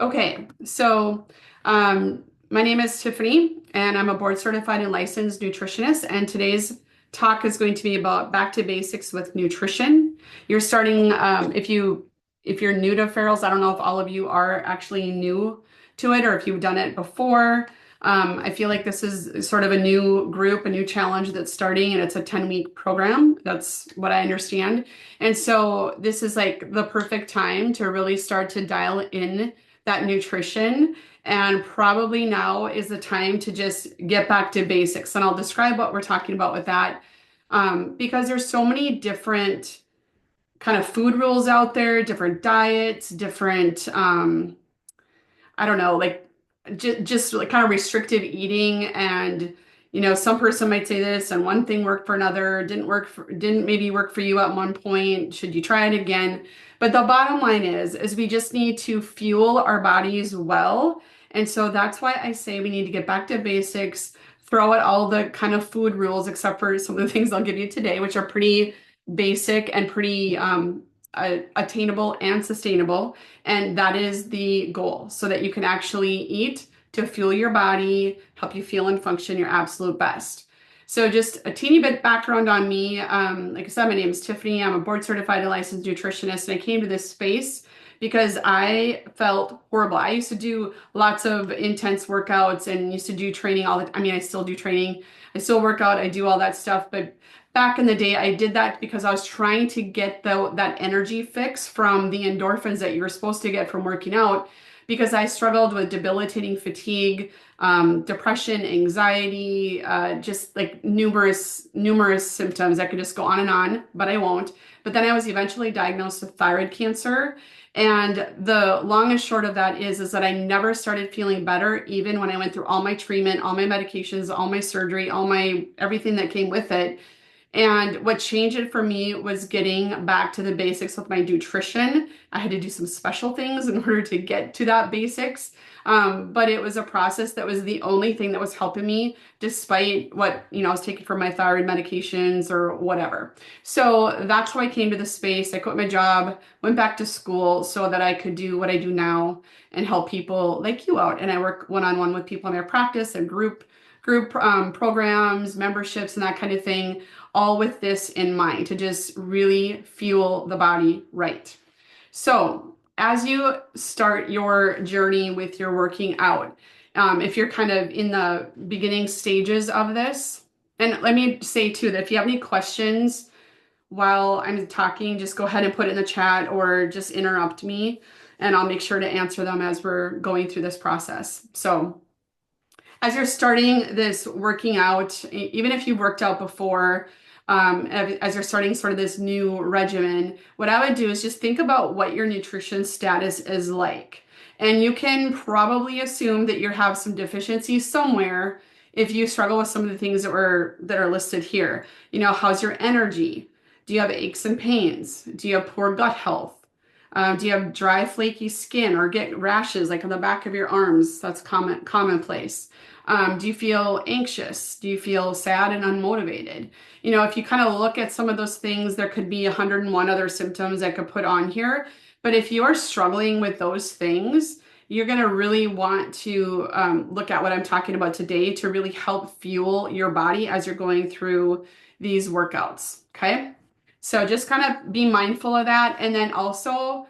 Okay, so my name is Tiffany, and I'm a board certified and licensed nutritionist. And today's talk is going to be about back to basics with nutrition. You're starting if you're new to Farrell's. I don't know if all of you are actually new to it or if you've done it before. I feel like this is sort of a new group, a new challenge that's starting, and it's a 10-week program. That's what I understand. And so this is like the perfect time to really start to dial in that nutrition. And probably now is the time to just get back to basics. And I'll describe what we're talking about with that. Because there's so many different kind of food rules out there, different diets, different, I don't know, like just like kind of restrictive eating. And, some person might say this and one thing worked for another, didn't maybe work for you at one point. Should you try it again? But the bottom line is we just need to fuel our bodies well. And so that's why I say we need to get back to basics, throw out all the kind of food rules, except for some of the things I'll give you today, which are pretty basic and pretty attainable and sustainable. And that is the goal, so that you can actually eat to fuel your body, help you feel and function your absolute best. So just a teeny bit background on me. Like I said, my name is Tiffany. I'm a board certified and licensed nutritionist, and I came to this space because I felt horrible. I used to do lots of intense workouts and used to do training I mean, I still do training. I still work out. I do all that stuff. But back in the day, I did that because I was trying to get that energy fix from the endorphins that you're supposed to get from working out, because I struggled with debilitating fatigue, depression, anxiety, just like numerous symptoms. I could just go on, but I won't. But then I was eventually diagnosed with thyroid cancer. And the long and short of that is that I never started feeling better, even when I went through all my treatment, all my medications, all my surgery, all my everything that came with it. And what changed it for me was getting back to the basics with my nutrition. I had to do some special things in order to get to that basics. But it was a process that was the only thing that was helping me, despite what, I was taking for my thyroid medications or whatever. So that's how I came to the space. I quit my job, went back to school so that I could do what I do now and help people like you out. And I work one-on-one with people in their practice and group programs, memberships, and that kind of thing, all with this in mind, to just really fuel the body right. So as you start your journey with your working out, if you're kind of in the beginning stages of this, and let me say too that if you have any questions while I'm talking, just go ahead and put it in the chat or just interrupt me, and I'll make sure to answer them as we're going through this process. So as you're starting this working out, even if you've worked out before, as you're starting sort of this new regimen, what I would do is just think about what your nutrition status is like. And you can probably assume that you have some deficiencies somewhere if you struggle with some of the things that are listed here. How's your energy? Do you have aches and pains? Do you have poor gut health? Do you have dry, flaky skin or get rashes like on the back of your arms? That's commonplace. Do you feel anxious? Do you feel sad and unmotivated? If you kind of look at some of those things, there could be 101 other symptoms I could put on here. But if you are struggling with those things, you're going to really want to look at what I'm talking about today to really help fuel your body as you're going through these workouts. Okay. So just kind of be mindful of that. And then also,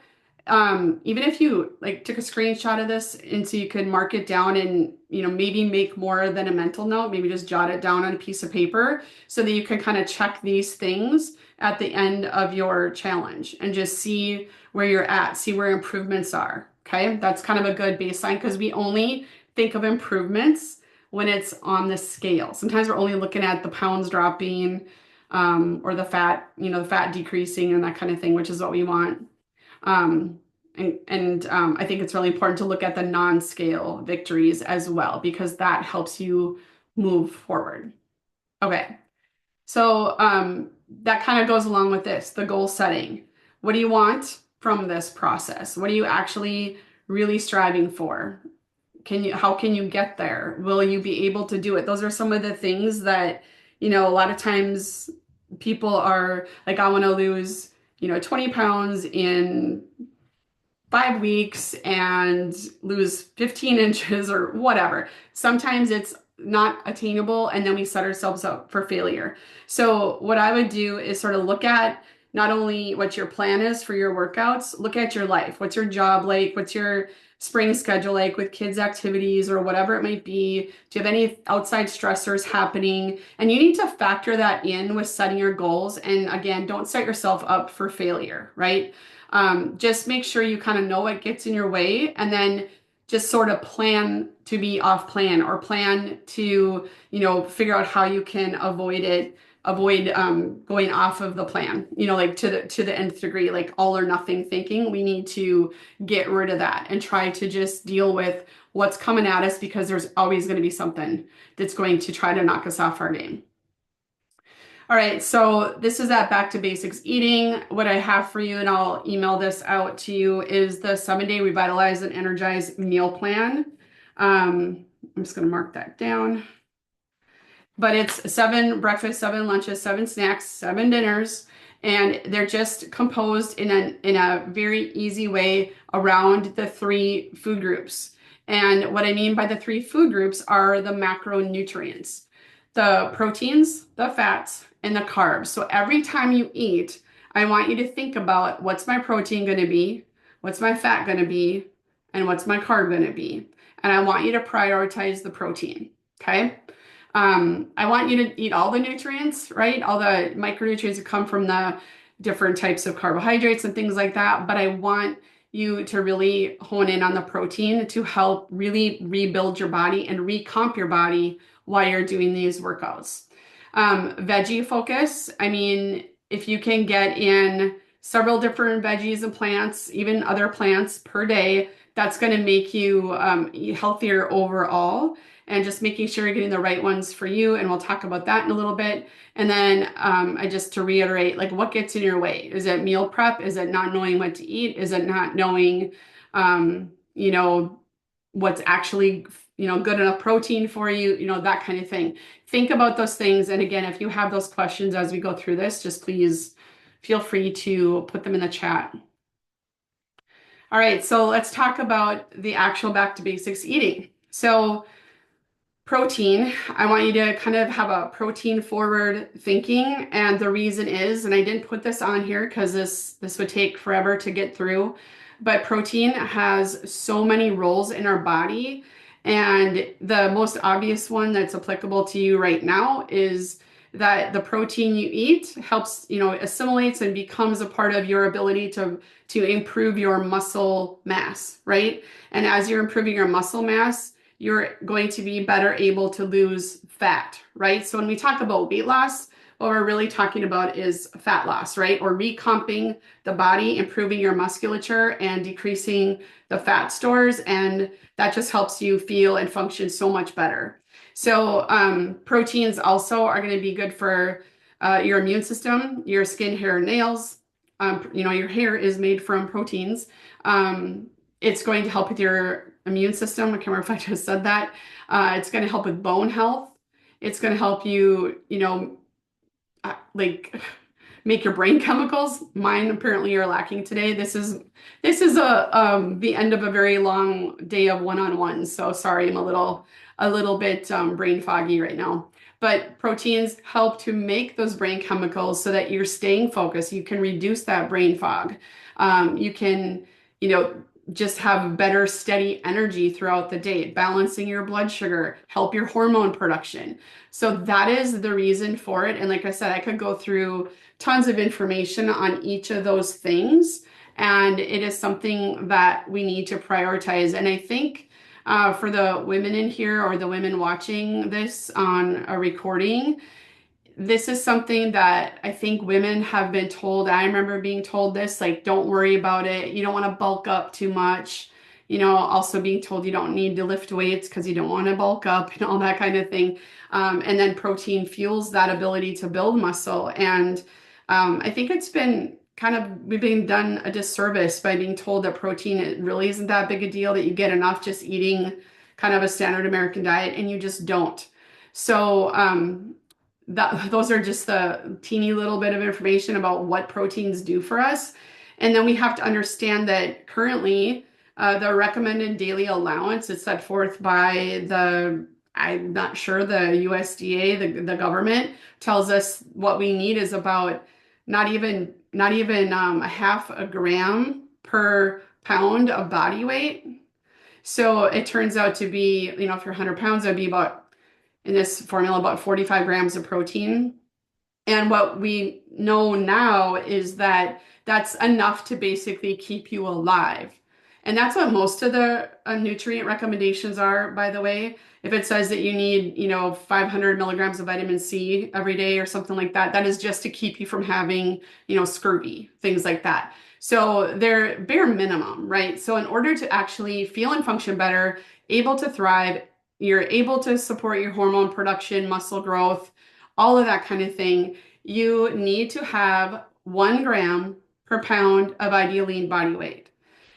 even if you like took a screenshot of this and so you could mark it down and, maybe make more than a mental note, maybe just jot it down on a piece of paper so that you can kind of check these things at the end of your challenge and just see where you're at, see where improvements are. Okay. That's kind of a good baseline, because we only think of improvements when it's on the scale. Sometimes we're only looking at the pounds dropping, or the fat decreasing and that kind of thing, which is what we want. I think it's really important to look at the non-scale victories as well, because that helps you move forward. Okay, so that kind of goes along with this, the goal setting. What do you want from this process? What are you actually really striving for? How can you get there? Will you be able to do it? Those are some of the things that, a lot of times people are like, I want to lose, 20 pounds in 5 weeks and lose 15 inches or whatever. Sometimes it's not attainable and then we set ourselves up for failure. So what I would do is sort of look at not only what your plan is for your workouts, look at your life. What's your job like? What's your spring schedule like with kids' activities or whatever it might be? Do you have any outside stressors happening? And you need to factor that in with setting your goals. And again, don't set yourself up for failure, right? Just make sure you kind of know what gets in your way and then just sort of plan to be off plan or plan to, figure out how you can avoid going off of the plan, like to the nth degree, like all or nothing thinking. We need to get rid of that and try to just deal with what's coming at us because there's always going to be something that's going to try to knock us off our game. All right, so this is that back to basics eating. What I have for you, and I'll email this out to you, is the 7-day revitalize and energize meal plan. I'm just going to mark that down. But it's 7 breakfast, 7 lunches, 7 snacks, 7 dinners, and they're just composed in a very easy way around the 3 food groups. And what I mean by the 3 food groups are the macronutrients, the proteins, the fats, and the carbs. So every time you eat, I want you to think about what's my protein going to be, what's my fat going to be, and what's my carb going to be. And I want you to prioritize the protein, okay? I want you to eat all the nutrients, right? All the micronutrients that come from the different types of carbohydrates and things like that. But I want you to really hone in on the protein to help really rebuild your body and recomp your body while you're doing these workouts. Veggie focus. I mean, if you can get in several different veggies and plants, even other plants per day, that's going to make you healthier overall. And just making sure you're getting the right ones for you. And we'll talk about that in a little bit. And then just to reiterate, like what gets in your way? Is it meal prep? Is it not knowing what to eat? Is it not knowing, what's actually, good enough protein for you? That kind of thing. Think about those things. And again, if you have those questions as we go through this, just please feel free to put them in the chat. All right, so let's talk about the actual back to basics eating. So protein, I want you to kind of have a protein forward thinking. And the reason is, and I didn't put this on here because this would take forever to get through, but protein has so many roles in our body. And the most obvious one that's applicable to you right now is that the protein you eat helps, assimilates and becomes a part of your ability to improve your muscle mass, right? And as you're improving your muscle mass, you're going to be better able to lose fat, right? So when we talk about weight loss, what we're really talking about is fat loss, right? Or recomping the body, improving your musculature and decreasing the fat stores. And that just helps you feel and function so much better. So proteins also are going to be good for your immune system, your skin, hair, and nails. Your hair is made from proteins. It's going to help with your immune system. I can't remember if I just said that. It's going to help with bone health. It's going to help you, make your brain chemicals. Mine apparently are lacking today. This is the end of a very long day of one-on-one. So sorry, I'm a little bit brain foggy right now. But proteins help to make those brain chemicals so that you're staying focused. You can reduce that brain fog. You can, just have better steady energy throughout the day, balancing your blood sugar, help your hormone production. So that is the reason for it. And like I said, I could go through tons of information on each of those things. And it is something that we need to prioritize. And I think for the women in here or the women watching this on a recording, this is something that I think women have been told. I remember being told this, like, don't worry about it. You don't want to bulk up too much. Also being told you don't need to lift weights because you don't want to bulk up and all that kind of thing. And then protein fuels that ability to build muscle. And I think we've been done a disservice by being told that protein, it really isn't that big a deal, that you get enough just eating kind of a standard American diet, and you just don't. So, those are just the teeny little bit of information about what proteins do for us. And then we have to understand that currently the recommended daily allowance is set forth by I'm not sure, the USDA, the government tells us what we need is about not even a half a gram per pound of body weight. So it turns out to be, if you're 100 pounds, that'd be about, in this formula, about 45 grams of protein. And what we know now is that that's enough to basically keep you alive. And that's what most of the nutrient recommendations are, by the way. If it says that you need, 500 milligrams of vitamin C every day or something like that, that is just to keep you from having, scurvy, things like that. So they're bare minimum, right? So in order to actually feel and function better, able to thrive, you're able to support your hormone production, muscle growth, all of that kind of thing, you need to have 1 gram per pound of ideal lean body weight.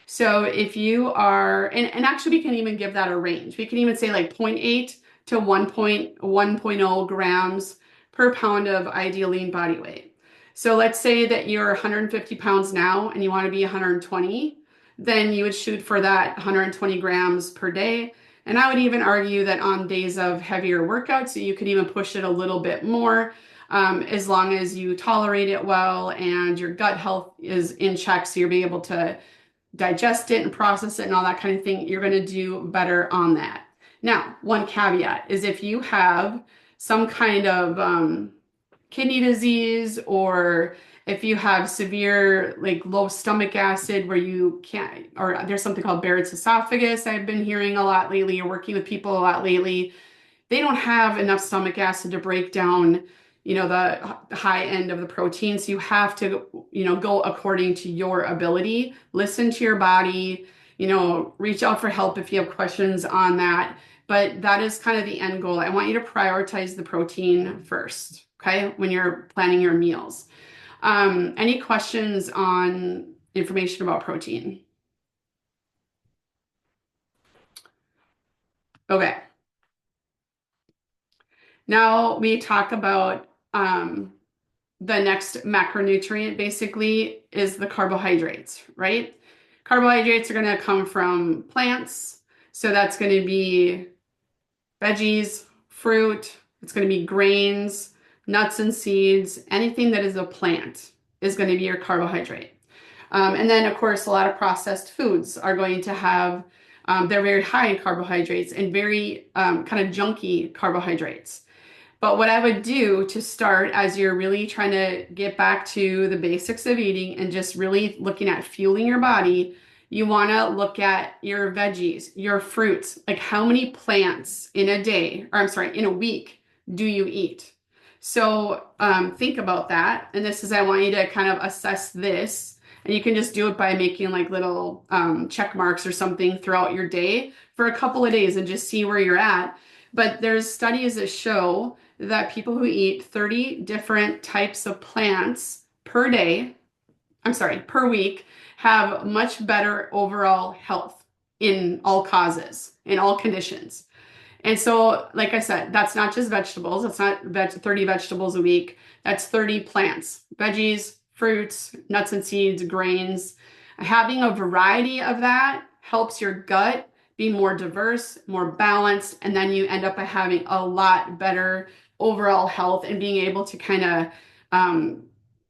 So if you are, and actually we can even give that a range. We can even say like 0.8 to 1.0 grams per pound of ideal lean body weight. So let's say that you're 150 pounds now and you want to be 120, then you would shoot for that 120 grams per day. And I would even argue that on days of heavier workouts, you could even push it a little bit more, as long as you tolerate it well and your gut health is in check, so you'll be able to digest it and process it and all that kind of thing. You're going to do better on that. Now, one caveat is if you have some kind of kidney disease, or if you have severe, like, low stomach acid where you can't, or there's something called Barrett's esophagus I've been hearing a lot lately, or working with people a lot lately, they don't have enough stomach acid to break down, the high end of the protein. So you have to, go according to your ability, listen to your body, reach out for help if you have questions on that. But that is kind of the end goal. I want you to prioritize the protein first, okay, when you're planning your meals. Any questions on information about protein? Okay. Now we talk about the next macronutrient basically is the carbohydrates, right? Carbohydrates are going to come from plants. So that's going to be veggies, fruit, it's going to be grains, nuts and seeds, anything that is a plant is going to be your carbohydrate. And then, of course, a lot of processed foods are going to have, they're very high in carbohydrates and very kind of junky carbohydrates. But what I would do to start, as you're really trying to get back to the basics of eating and just really looking at fueling your body, you want to look at your veggies, your fruits, like how many plants in a day, or I'm sorry, in a week do you eat? So think about that. And this is, I want you to kind of assess this. And you can just do it by making like little check marks or something throughout your day for a couple of days and just see where you're at. But there's studies that show that people who eat 30 different types of plants per day, I'm sorry, per week, have much better overall health in all causes, in all conditions. And so, like I said, that's not just vegetables. That's not 30 vegetables a week. That's 30 plants, veggies, fruits, nuts and seeds, grains. Having a variety of that helps your gut be more diverse, more balanced, and then you end up by having a lot better overall health and being able to kind of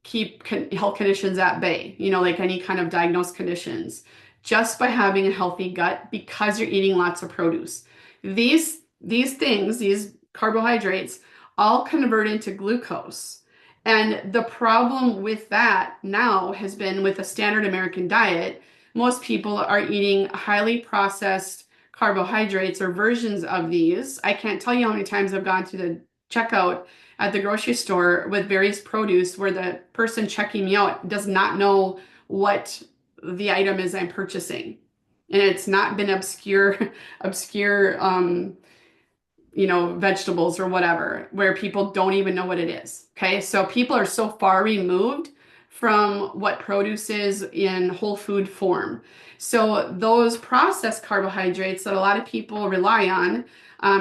keep health conditions at bay, like any kind of diagnosed conditions, just by having a healthy gut because you're eating lots of produce. These things, these carbohydrates, all convert into glucose. And the problem with that now has been with the standard American diet, most people are eating highly processed carbohydrates or versions of these. I can't tell you how many times I've gone through the checkout at the grocery store with various produce where the person checking me out does not know what the item is I'm purchasing. And it's not been obscure vegetables or whatever, where people don't even know what it is. Okay. So people are so far removed from what produce is in whole food form. So those processed carbohydrates that a lot of people rely on,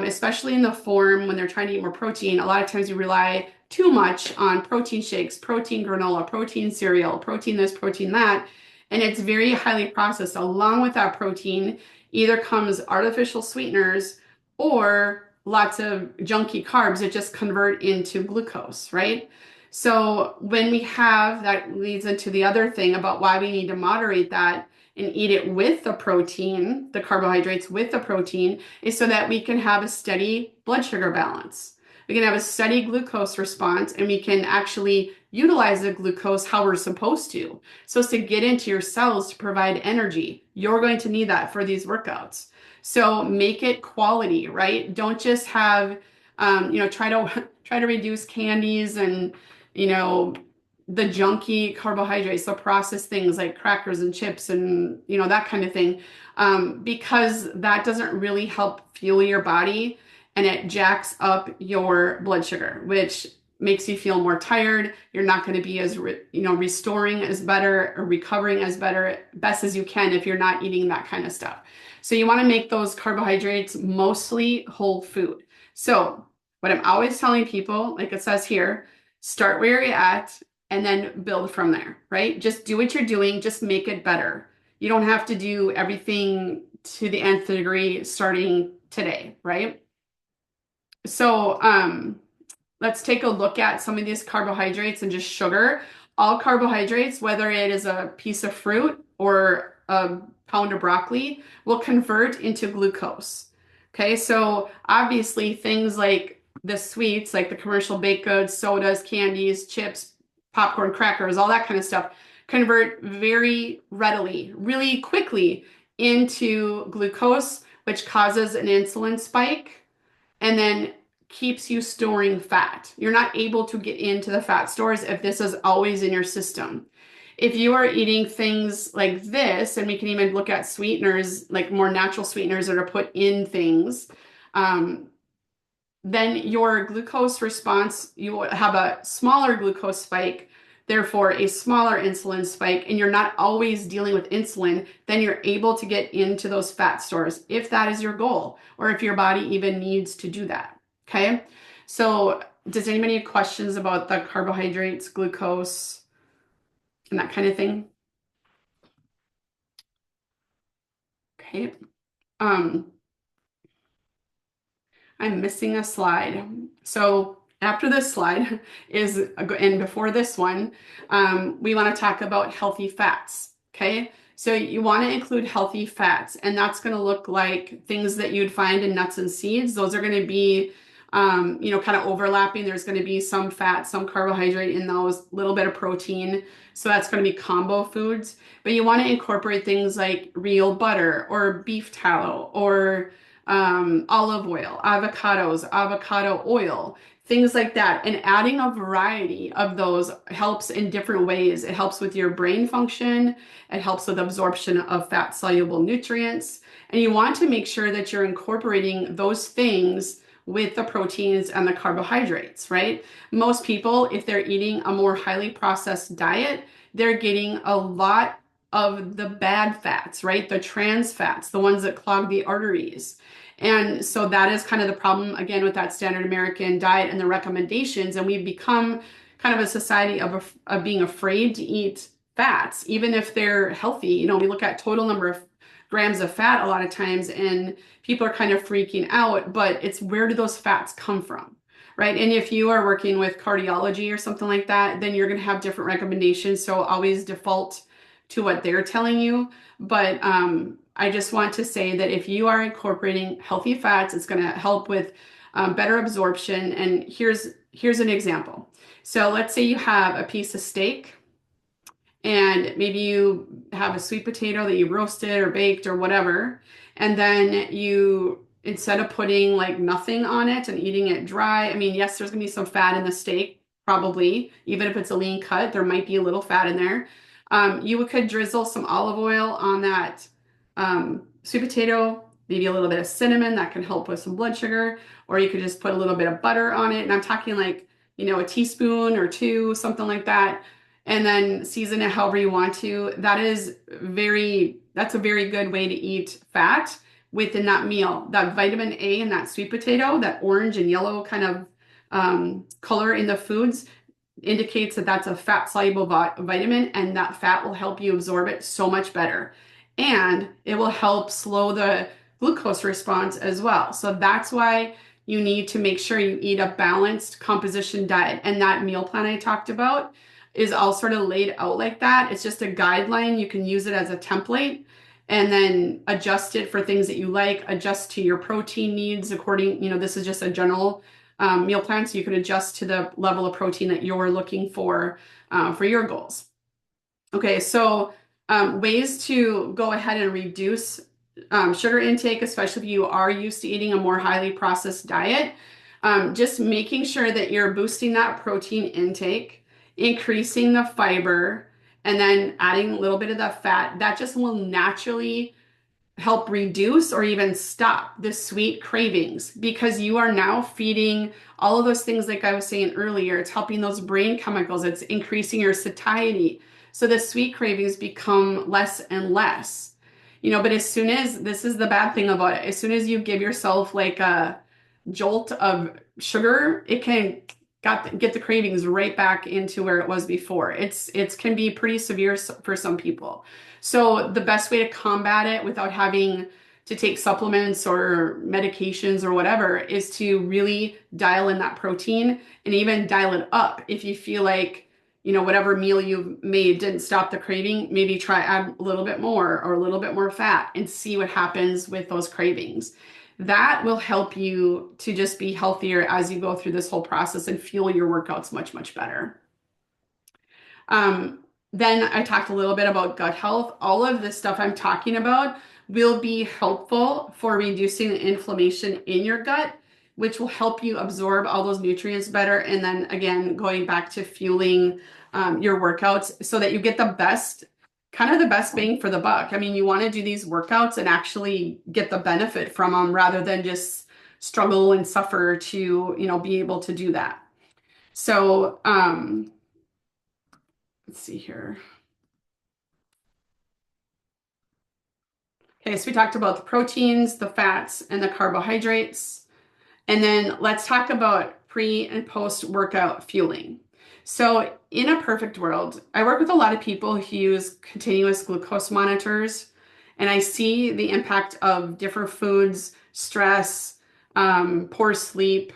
especially in the form when they're trying to eat more protein, a lot of times you rely too much on protein shakes, protein granola, protein cereal, protein this, protein that, and it's very highly processed. Along with that protein, either comes artificial sweeteners or lots of junky carbs that just convert into glucose, right? So when we have that leads into the other thing about why we need to moderate that and eat it with the protein, the carbohydrates with the protein, is so that we can have a steady blood sugar balance. We can have a steady glucose response and we can actually utilize the glucose how we're supposed to. So it's to get into your cells to provide energy. You're going to need that for these workouts. So make it quality, right? Don't just have, try to reduce candies and, you know, the junky carbohydrates, the processed things like crackers and chips and, that kind of thing, because that doesn't really help fuel your body and it jacks up your blood sugar, which makes you feel more tired. You're not going to be as, restoring as better or recovering as best as you can if you're not eating that kind of stuff. So you want to make those carbohydrates mostly whole food. So what I'm always telling people, like it says here, start where you're at and then build from there, right? Just do what you're doing, just make it better. You don't have to do everything to the nth degree starting today, right? So let's take a look at some of these carbohydrates and just sugar. All carbohydrates, whether it is a piece of fruit or a pound of broccoli, will convert into glucose. Okay, so obviously things like the sweets, like the commercial baked goods, sodas, candies, chips, popcorn, crackers, all that kind of stuff, convert very readily, really quickly into glucose, which causes an insulin spike and then keeps you storing fat. You're not able to get into the fat stores if this is always in your system. If you are eating things like this, and we can even look at sweeteners, like more natural sweeteners that are put in things, then your glucose response, you will have a smaller glucose spike, therefore a smaller insulin spike, and you're not always dealing with insulin, then you're able to get into those fat stores if that is your goal, or if your body even needs to do that. Okay, so does anybody have questions about the carbohydrates, glucose, and that kind of thing? Okay. Um, I'm missing a slide. So after this slide is, and before this one, we want to talk about healthy fats. Okay. So you want to include healthy fats, and that's going to look like things that you'd find in nuts and seeds. Those are going to be, kind of overlapping. There's going to be some fat, some carbohydrate in those, a little bit of protein. So that's going to be combo foods. But you want to incorporate things like real butter or beef tallow or olive oil, avocados, avocado oil, things like that. And adding a variety of those helps in different ways. It helps with your brain function. It helps with absorption of fat soluble nutrients. And you want to make sure that you're incorporating those things with the proteins and the carbohydrates, right? Most people, if they're eating a more highly processed diet, they're getting a lot of the bad fats, right? The trans fats, the ones that clog the arteries. And so that is kind of the problem, again, with that standard American diet and the recommendations. And we've become kind of a society of being afraid to eat fats, even if they're healthy. We look at total number of grams of fat a lot of times, and people are kind of freaking out, but it's where do those fats come from, right? And if you are working with cardiology or something like that, then you're going to have different recommendations. So always default to what they're telling you. But I just want to say that if you are incorporating healthy fats, it's going to help with better absorption. And here's an example. So let's say you have a piece of steak and maybe you have a sweet potato that you roasted or baked or whatever. And then you, instead of putting like nothing on it and eating it dry, I mean, yes, there's going to be some fat in the steak, probably. Even if it's a lean cut, there might be a little fat in there. You could drizzle some olive oil on that sweet potato, maybe a little bit of cinnamon that can help with some blood sugar, or you could just put a little bit of butter on it. And I'm talking like, a teaspoon or two, something like that, and then season it however you want to. That's a very good way to eat fat within that meal. That vitamin A in that sweet potato, that orange and yellow kind of color in the foods indicates that that's a fat soluble vitamin, and that fat will help you absorb it so much better. And it will help slow the glucose response as well. So that's why you need to make sure you eat a balanced composition diet. And that meal plan I talked about is all sort of laid out like that. It's just a guideline. You can use it as a template and then adjust it for things that you like, adjust to your protein needs according, this is just a general meal plan, so you can adjust to the level of protein that you're looking for your goals. Okay, so ways to go ahead and reduce sugar intake, especially if you are used to eating a more highly processed diet. Just making sure that you're boosting that protein intake, increasing the fiber, and then adding a little bit of the fat. That just will naturally help reduce or even stop the sweet cravings, because you are now feeding all of those things like I was saying earlier. It's helping those brain chemicals, it's increasing your satiety. So the sweet cravings become less and less. But as soon as, this is the bad thing about it, as soon as you give yourself like a jolt of sugar, it can get the cravings right back into where it was before. It can be pretty severe for some people. So the best way to combat it without having to take supplements or medications or whatever is to really dial in that protein, and even dial it up if you feel like, whatever meal you made didn't stop the craving. Maybe try add a little bit more or a little bit more fat and see what happens with those cravings. That will help you to just be healthier as you go through this whole process and fuel your workouts much, much better. Um, then I talked a little bit about gut health. All of this stuff I'm talking about will be helpful for reducing the inflammation in your gut, which will help you absorb all those nutrients better. And then again, going back to fueling your workouts so that you get the best bang for the buck. I mean, you want to do these workouts and actually get the benefit from them rather than just struggle and suffer to, be able to do that. So, let's see here. Okay, so we talked about the proteins, the fats, and the carbohydrates. And then let's talk about pre and post workout fueling. So in a perfect world, I work with a lot of people who use continuous glucose monitors, and I see the impact of different foods, stress, poor sleep,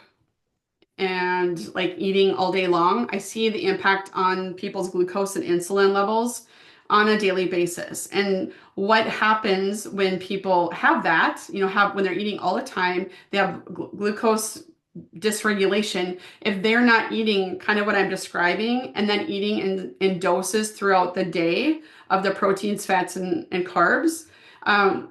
and like eating all day long. I see the impact on people's glucose and insulin levels on a daily basis. And what happens when people have that, when they're eating all the time, they have glucose dysregulation. If they're not eating kind of what I'm describing and then eating in doses throughout the day of the proteins, fats, and carbs,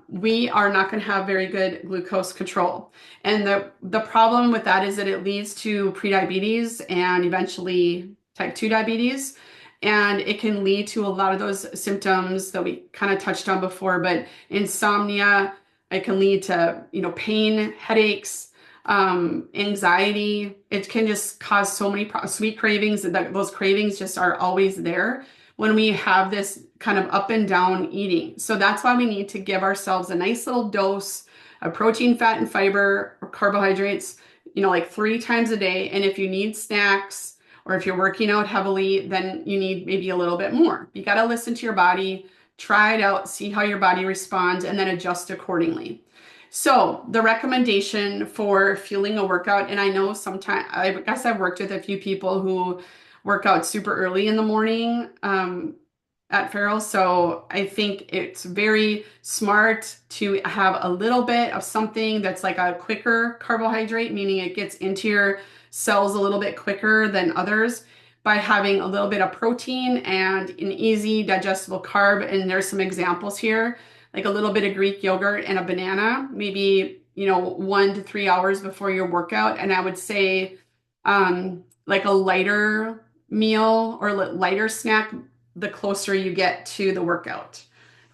we are not going to have very good glucose control. And the problem with that is that it leads to prediabetes and eventually type 2 diabetes. And it can lead to a lot of those symptoms that we kind of touched on before, but insomnia, it can lead to, pain, headaches, anxiety. It can just cause so many sweet cravings, that those cravings just are always there when we have this kind of up and down eating. So that's why we need to give ourselves a nice little dose of protein, fat, and fiber or carbohydrates, like 3 times a day. And if you need snacks, or if you're working out heavily, then you need maybe a little bit more. You got to listen to your body, try it out, see how your body responds, and then adjust accordingly. So the recommendation for fueling a workout, and I know sometimes, I guess I've worked with a few people who work out super early in the morning at Farrell. So I think it's very smart to have a little bit of something that's like a quicker carbohydrate, meaning it gets into your cells a little bit quicker than others, by having a little bit of protein and an easy digestible carb. And there's some examples here, like a little bit of Greek yogurt and a banana, maybe, 1 to 3 hours before your workout. And I would say like a lighter meal or lighter snack the closer you get to the workout,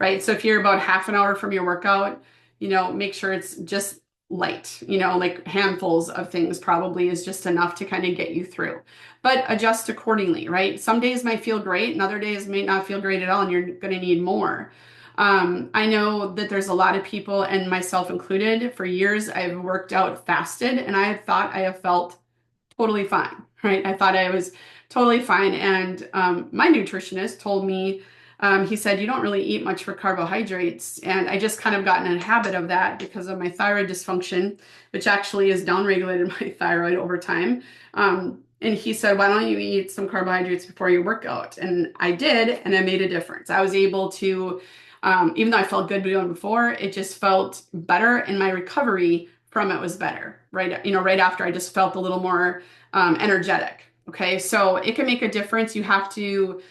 right? So if you're about half an hour from your workout, make sure it's just light, like handfuls of things probably is just enough to kind of get you through, but adjust accordingly, right? Some days might feel great and other days may not feel great at all, and you're going to need more. I know that there's a lot of people, and myself included, for years I've worked out fasted, and I have thought I have felt totally fine, right? I thought I was totally fine. And my nutritionist told me, he said, you don't really eat much for carbohydrates. And I just kind of gotten in a habit of that because of my thyroid dysfunction, which actually has downregulated my thyroid over time. And he said, why don't you eat some carbohydrates before your workout? And I did, and it made a difference. I was able to, even though I felt good doing it before, it just felt better, and my recovery from it was better, right? Right after I just felt a little more energetic. Okay, so it can make a difference. You have to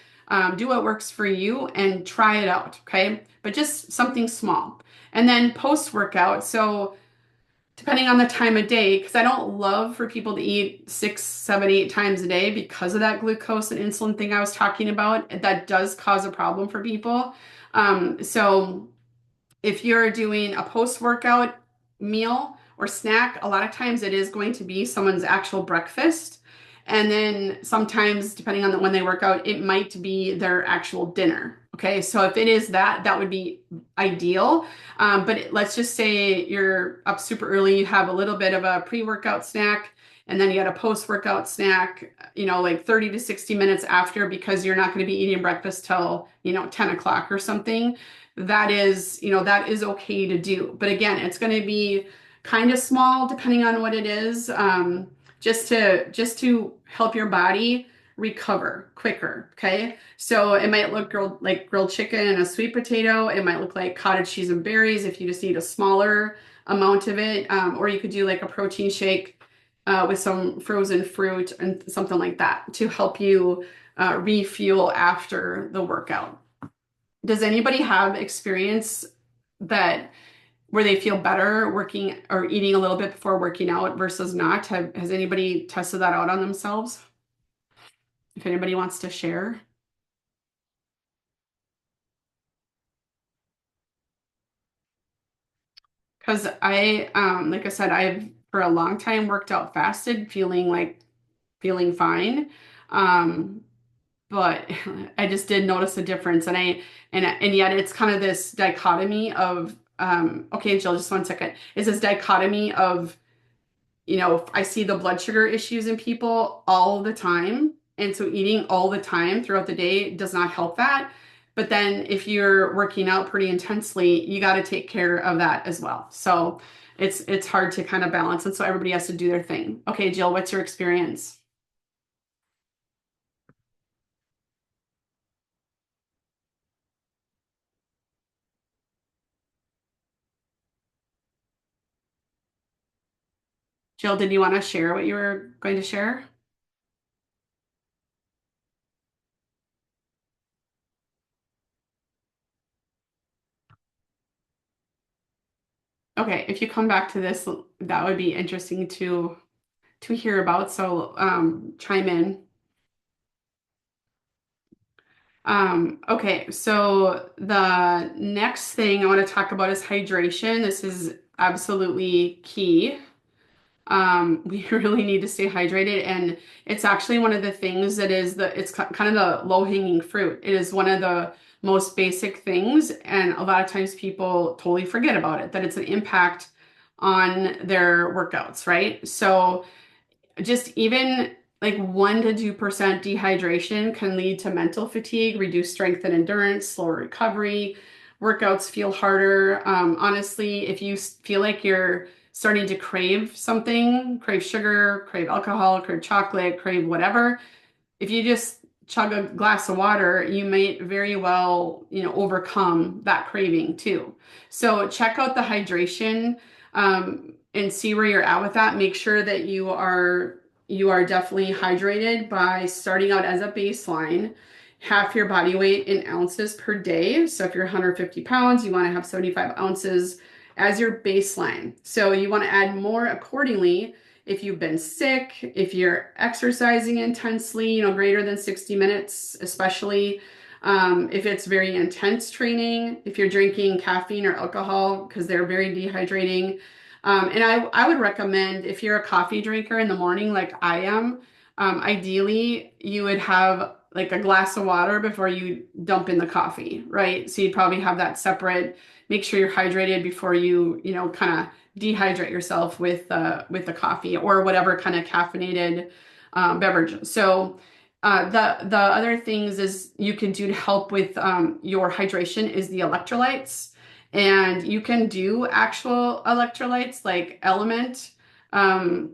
do what works for you and try it out. Okay, but just something small. And then post workout. So depending on the time of day, because I don't love for people to eat 6, 7, 8 times a day because of that glucose and insulin thing I was talking about. That does cause a problem for people. So if you're doing a post-workout meal or snack, a lot of times it is going to be someone's actual breakfast. And then sometimes, depending on when they work out, it might be their actual dinner. Okay, so if it is that, that would be ideal. But let's just say you're up super early, you have a little bit of a pre-workout snack, and then you had a post-workout snack, like 30 to 60 minutes after, because you're not going to be eating breakfast till, 10 o'clock or something. That is okay to do. But again, it's going to be kind of small depending on what it is, just to help your body recover quicker. Okay. So it might look like grilled chicken and a sweet potato. It might look like cottage cheese and berries if you just need a smaller amount of it. Or you could do like a protein shake with some frozen fruit and something like that to help you refuel after the workout. Does anybody have experience that where they feel better working or eating a little bit before working out versus not? Has anybody tested that out on themselves? If anybody wants to share. Because like I said, I've for a long time worked out fasted, feeling fine. Um, but I just did notice a difference, and yet it's kind of this dichotomy of okay, Jill, just 1 second. Is this dichotomy of I see the blood sugar issues in people all the time. And so eating all the time throughout the day does not help that. But then if you're working out pretty intensely, you got to take care of that as well. So it's hard to kind of balance. And so everybody has to do their thing. Okay, Jill, what's your experience? Jill, did you want to share what you were going to share? Okay, if you come back to this, that would be interesting to hear about. So chime in. Okay, so the next thing I want to talk about is hydration. This is absolutely key. We really need to stay hydrated, and it's actually one of the things that it's kind of the low-hanging fruit. It is one of the most basic things, and a lot of times people totally forget about it, that it's an impact on their workouts, right? So just even like 1 to 2% dehydration can lead to mental fatigue, reduced strength and endurance, slower recovery, workouts feel harder. Honestly, if you feel like you're starting to crave something, crave sugar, crave alcohol, crave chocolate, crave whatever, if you just chug a glass of water, you may very well, overcome that craving too. So check out the hydration and see where you're at with that. Make sure that you are definitely hydrated by starting out as a baseline, half your body weight in ounces per day. So if you're 150 pounds, you want to have 75 ounces as your baseline. So you want to add more accordingly if you've been sick, if you're exercising intensely, greater than 60 minutes, especially if it's very intense training, if you're drinking caffeine or alcohol, because they're very dehydrating. And I would recommend if you're a coffee drinker in the morning, like I am, ideally you would have like a glass of water before you dump in the coffee, right? So you'd probably have that separate. Make sure you're hydrated before you kind of dehydrate yourself with the coffee or whatever kind of caffeinated beverage. So the other things is you can do to help with your hydration is the electrolytes. And you can do actual electrolytes like Element. Um,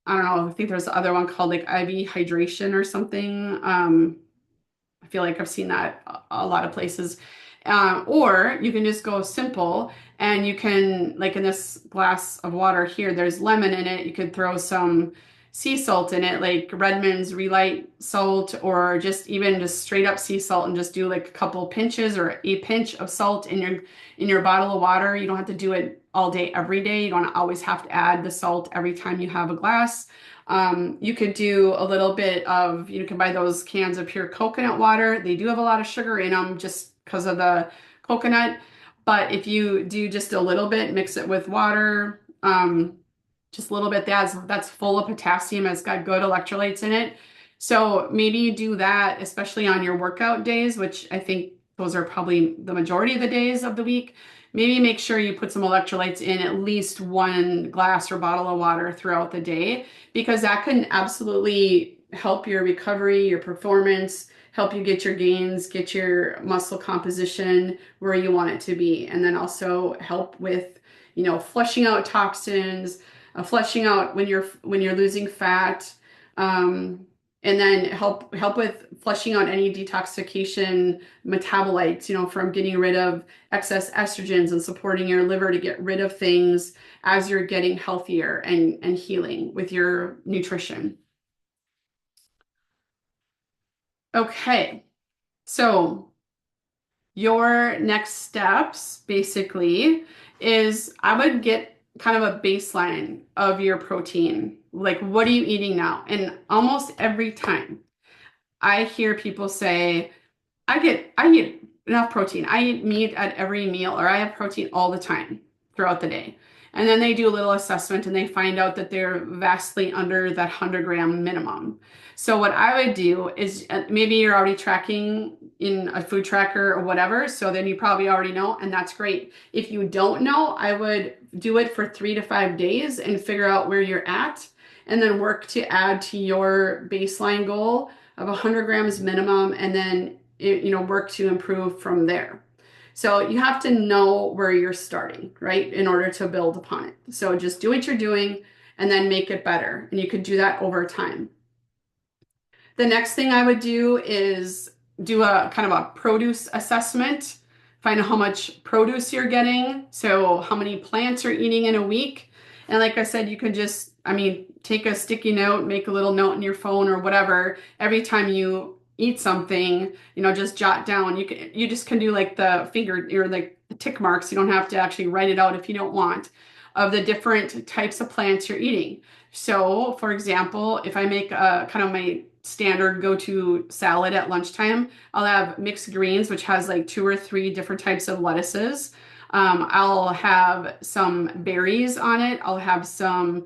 I don't know, I think there's the other one called like IV hydration or something. I feel like I've seen that a lot of places. Or you can just go simple and you can, like in this glass of water here, there's lemon in it. You could throw some sea salt in it, like Redmond's Relight salt, or just even just straight up sea salt and just do like a couple pinches or a pinch of salt in your bottle of water. You don't have to do it all day, every day. You don't always have to add the salt every time you have a glass. You could do a little bit of, you can buy those cans of pure coconut water. They do have a lot of sugar in them just because of the coconut. But if you do just a little bit, mix it with water, just a little bit, that's full of potassium. It's got good electrolytes in it. So maybe you do that, especially on your workout days, which I think those are probably the majority of the days of the week. Maybe make sure you put some electrolytes in at least one glass or bottle of water throughout the day, because that can absolutely help your recovery, your performance, help you get your gains, get your muscle composition where you want it to be, and then also help with, flushing out toxins, flushing out when you're losing fat, and then help with flushing out any detoxification metabolites, from getting rid of excess estrogens and supporting your liver to get rid of things as you're getting healthier and healing with your nutrition. Okay, so your next steps basically is I would get kind of a baseline of your protein. Like, what are you eating now? And almost every time I hear people say, I eat enough protein. I eat meat at every meal, or I have protein all the time throughout the day. And then they do a little assessment and they find out that they're vastly under that 100-gram minimum. So what I would do is maybe you're already tracking in a food tracker or whatever, so then you probably already know, and that's great. If you don't know, I would do it for 3 to 5 days and figure out where you're at, and then work to add to your baseline goal of 100 grams minimum, and then work to improve from there. So you have to know where you're starting, right, in order to build upon it. So just do what you're doing and then make it better. And you could do that over time. The next thing I would do is do a kind of a produce assessment, find out how much produce you're getting, so how many plants you're eating in a week. And like I said, you can just, take a sticky note, make a little note in your phone or whatever. Every time you eat something, just jot down. You just can do like the finger or like the tick marks. You don't have to actually write it out if you don't want, of the different types of plants you're eating. So for example, if I make a kind of my standard go-to salad at lunchtime, I'll have mixed greens, which has like 2 or 3 different types of lettuces. I'll have some berries on it. I'll have some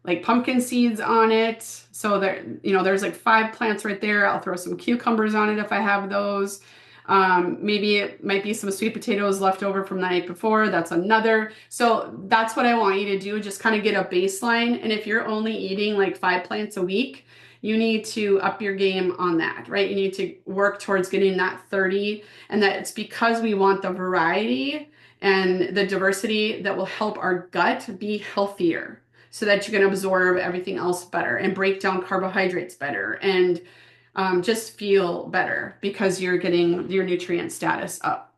like pumpkin seeds on it. So there's like 5 plants right there. I'll throw some cucumbers on it if I have those. Maybe it might be some sweet potatoes left over from the night before. That's another. So that's what I want you to do. Just kind of get a baseline. And if you're only eating like 5 plants a week, you need to up your game on that, right? You need to work towards getting that 30. And that it's because we want the variety and the diversity that will help our gut be healthier, so that you can absorb everything else better and break down carbohydrates better and just feel better because you're getting your nutrient status up.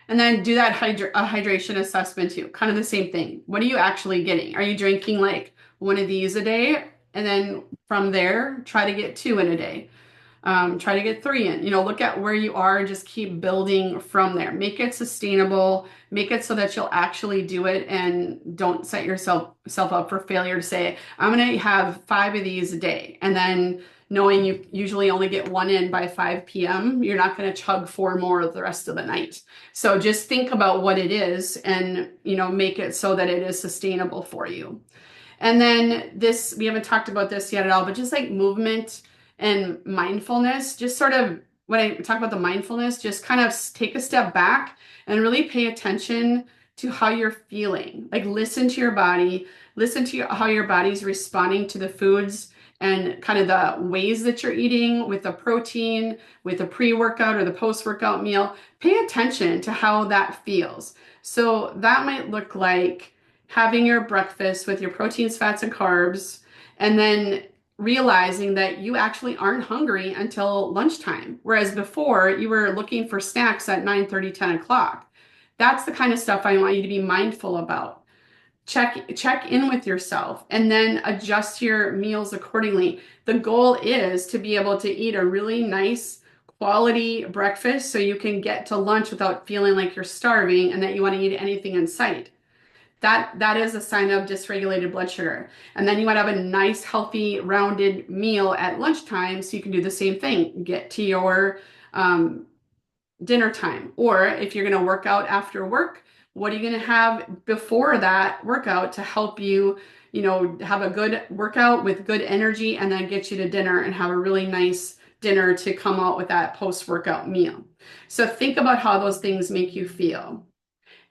And then do that hydration assessment too. Kind of the same thing. What are you actually getting? Are you drinking like 1 of these a day? And then from there, try to get 2 in a day. Try to get 3 in. Look at where you are and just keep building from there. Make it sustainable. Make it so that you'll actually do it, and don't set yourself up for failure to say, I'm going to have 5 of these a day. And then knowing you usually only get 1 in by 5 p.m., you're not going to chug 4 more the rest of the night. So just think about what it is and, make it so that it is sustainable for you. And then we haven't talked about this yet at all, but just like movement and mindfulness, just sort of when I talk about the mindfulness, just kind of take a step back and really pay attention to how you're feeling. Like listen to your body, listen to how your body's responding to the foods and kind of the ways that you're eating with the protein, with the pre-workout or the post-workout meal. Pay attention to how that feels. So that might look like having your breakfast with your proteins, fats, and carbs, and then realizing that you actually aren't hungry until lunchtime. Whereas before you were looking for snacks at 9:30, 10 o'clock. That's the kind of stuff I want you to be mindful about. Check in with yourself and then adjust your meals accordingly. The goal is to be able to eat a really nice quality breakfast so you can get to lunch without feeling like you're starving and that you want to eat anything in sight. That is a sign of dysregulated blood sugar. And then you want to have a nice, healthy, rounded meal at lunchtime so you can do the same thing. Get to your dinner time. Or if you're going to work out after work, what are you going to have before that workout to help you, have a good workout with good energy and then get you to dinner and have a really nice dinner to come out with that post-workout meal. So think about how those things make you feel.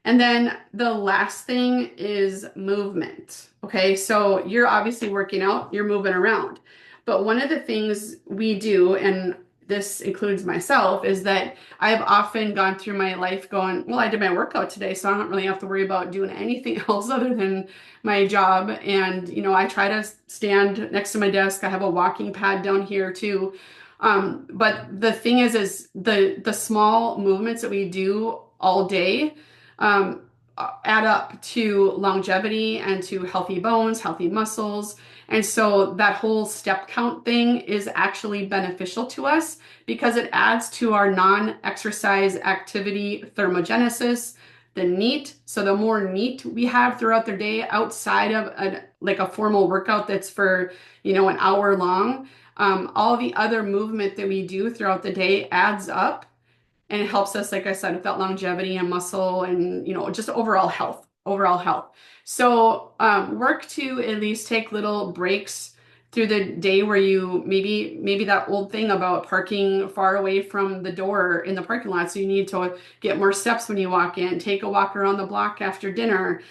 And then the last thing is movement. Okay, so you're obviously working out, you're moving around. But one of the things we do, and this includes myself, is that I've often gone through my life going, well, I did my workout today, so I don't really have to worry about doing anything else other than my job. And, I try to stand next to my desk. I have a walking pad down here too. But the thing is the small movements that we do all day um, add up to longevity and to healthy bones, healthy muscles. And so that whole step count thing is actually beneficial to us because it adds to our non-exercise activity thermogenesis, the NEAT. So the more NEAT we have throughout the day outside of a formal workout that's for, an hour long, all the other movement that we do throughout the day adds up and it helps us, like I said, with that longevity and muscle and just overall health. So work to at least take little breaks through the day where you maybe that old thing about parking far away from the door in the parking lot, so you need to get more steps when you walk in, take a walk around the block after dinner,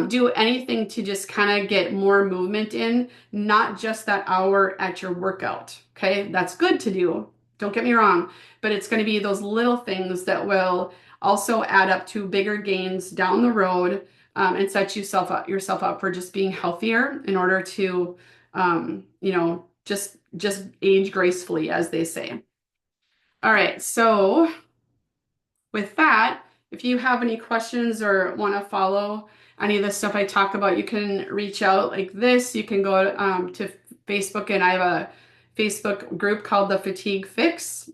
do anything to just kind of get more movement in, not just that hour at your workout. Okay, that's good to do, don't get me wrong, but it's going to be those little things that will also add up to bigger gains down the road, and set yourself up for just being healthier in order to, just age gracefully, as they say. All right, so with that, if you have any questions or want to follow any of the stuff I talk about, you can reach out like this. You can go to Facebook, and I have a Facebook group called the Fatigue Fix.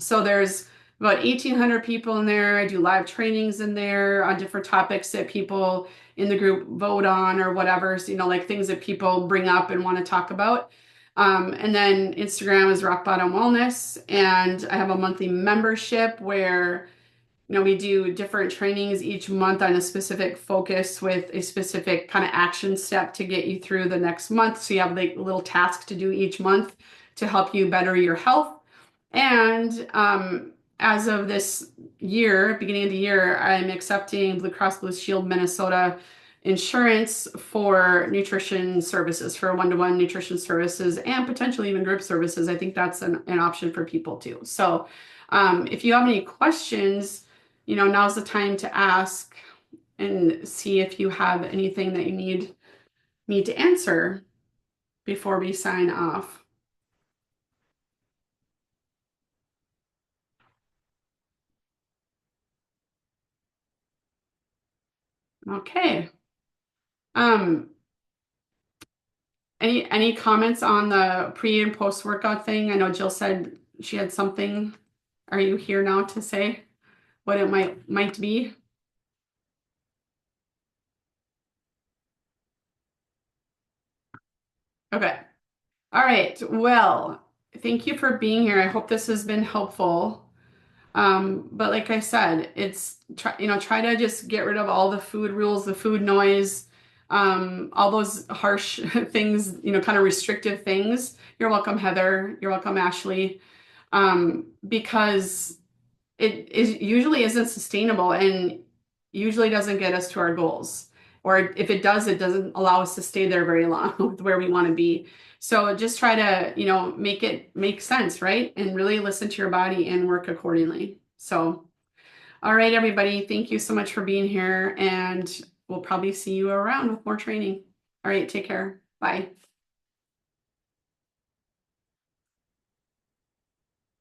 So there's about 1,800 people in there. I do live trainings in there on different topics that people in the group vote on or whatever. So, like things that people bring up and want to talk about. And then Instagram is Rock Bottom Wellness. And I have a monthly membership where, we do different trainings each month on a specific focus with a specific kind of action step to get you through the next month. So you have like a little task to do each month to help you better your health. And as of this year, beginning of the year, I'm accepting Blue Cross Blue Shield Minnesota insurance for nutrition services, for one-to-one nutrition services, and potentially even group services. I think that's an option for people too. So if you have any questions, now's the time to ask and see if you have anything that you need me to answer before we sign off. Okay. Um, any comments on the pre and post workout thing? I know Jill said she had something. Are you here now to say what it might be? Okay. All right. Well, thank you for being here. I hope this has been helpful. But like I said, it's try to just get rid of all the food rules, the food noise. All those harsh things, kind of restrictive things. You're welcome, Heather. You're welcome, Ashley. Because it is usually isn't sustainable and usually doesn't get us to our goals. Or if it does, it doesn't allow us to stay there very long with where we want to be. So just try to, make it make sense, right? And really listen to your body and work accordingly. So, all right, everybody, thank you so much for being here, and we'll probably see you around with more training. All right, take care. Bye.